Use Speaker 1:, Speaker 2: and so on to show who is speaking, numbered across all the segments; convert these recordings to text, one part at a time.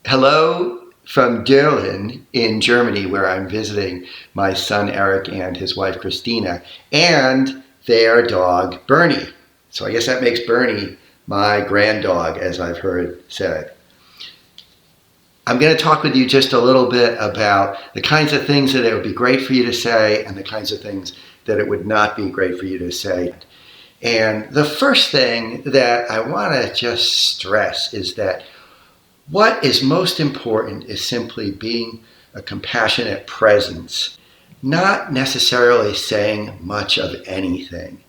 Speaker 1: Hello from Duren in Germany, where I'm visiting my son Eric and his wife Christina and their dog Bernie. So I guess that makes Bernie my granddog, as I've heard said. I'm going to talk with you just a little bit about the kinds of things that it would be great for you to say and the kinds of things that it would not be great for you to say. And the first thing that I want to just stress is that what is most important is simply being a compassionate presence, not necessarily saying much of anything,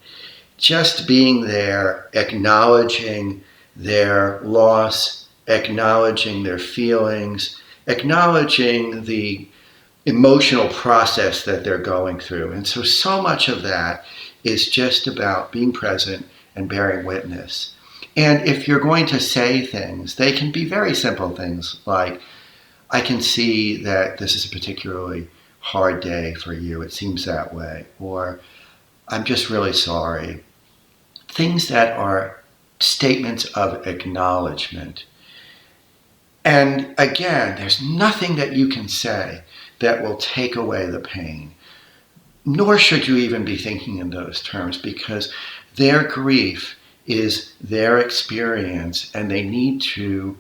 Speaker 1: just being there, acknowledging their loss, acknowledging their feelings, acknowledging the emotional process that they're going through. And so much of that is just about being present and bearing witness. And if you're going to say things, they can be very simple things like, I can see that this is a particularly hard day for you. It seems that way. Or, I'm just really sorry. Things that are statements of acknowledgement. And again, there's nothing that you can say that will take away the pain. Nor should you even be thinking in those terms, because their grief is their experience, and they need to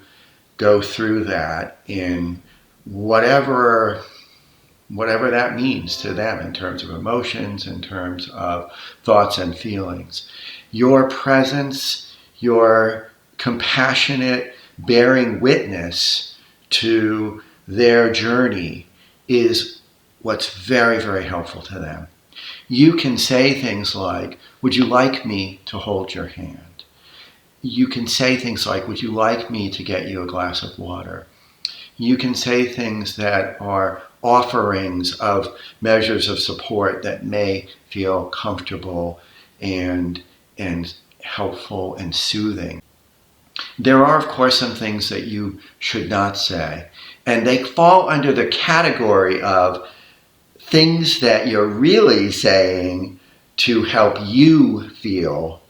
Speaker 1: go through that in whatever that means to them in terms of emotions, in terms of thoughts and feelings. Your presence, your compassionate bearing witness to their journey is what's very, very helpful to them. You can say things like, would you like me to hold your hand? You can say things like, would you like me to get you a glass of water? You can say things that are offerings of measures of support that may feel comfortable and helpful and soothing. There are, of course, some things that you should not say, and they fall under the category of things that you're really saying to help you feel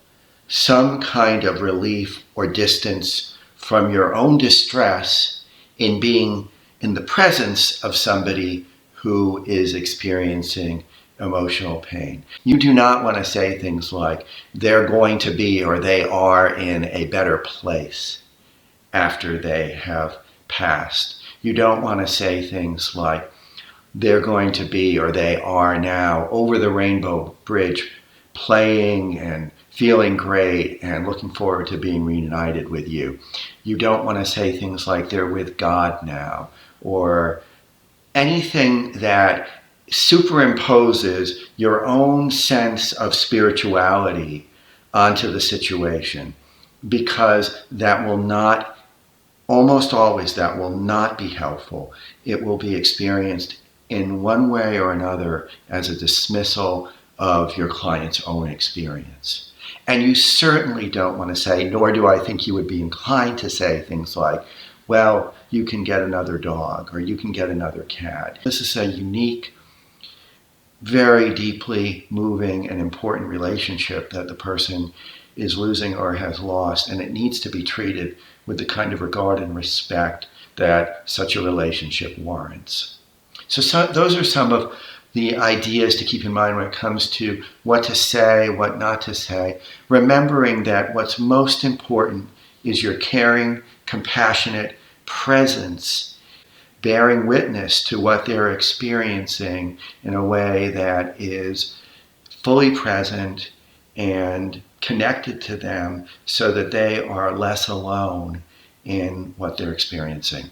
Speaker 1: some kind of relief or distance from your own distress in being in the presence of somebody who is experiencing emotional pain. You do not want to say things like, they're going to be or they are in a better place after they have passed. You don't want to say things like, they're going to be or they are now over the rainbow bridge playing and feeling great and looking forward to being reunited with you. You don't want to say things like they're with God now, or anything that superimposes your own sense of spirituality onto the situation, because that will not, almost always that will not be helpful. It will be experienced in one way or another as a dismissal of your client's own experience. And you certainly don't want to say, nor do I think you would be inclined to say things like, well, you can get another dog or you can get another cat. This is a unique, very deeply moving and important relationship that the person is losing or has lost, and it needs to be treated with the kind of regard and respect that such a relationship warrants. So those are some of the ideas to keep in mind when it comes to what to say, what not to say, remembering that what's most important is your caring, compassionate presence, bearing witness to what they're experiencing in a way that is fully present and connected to them so that they are less alone in what they're experiencing.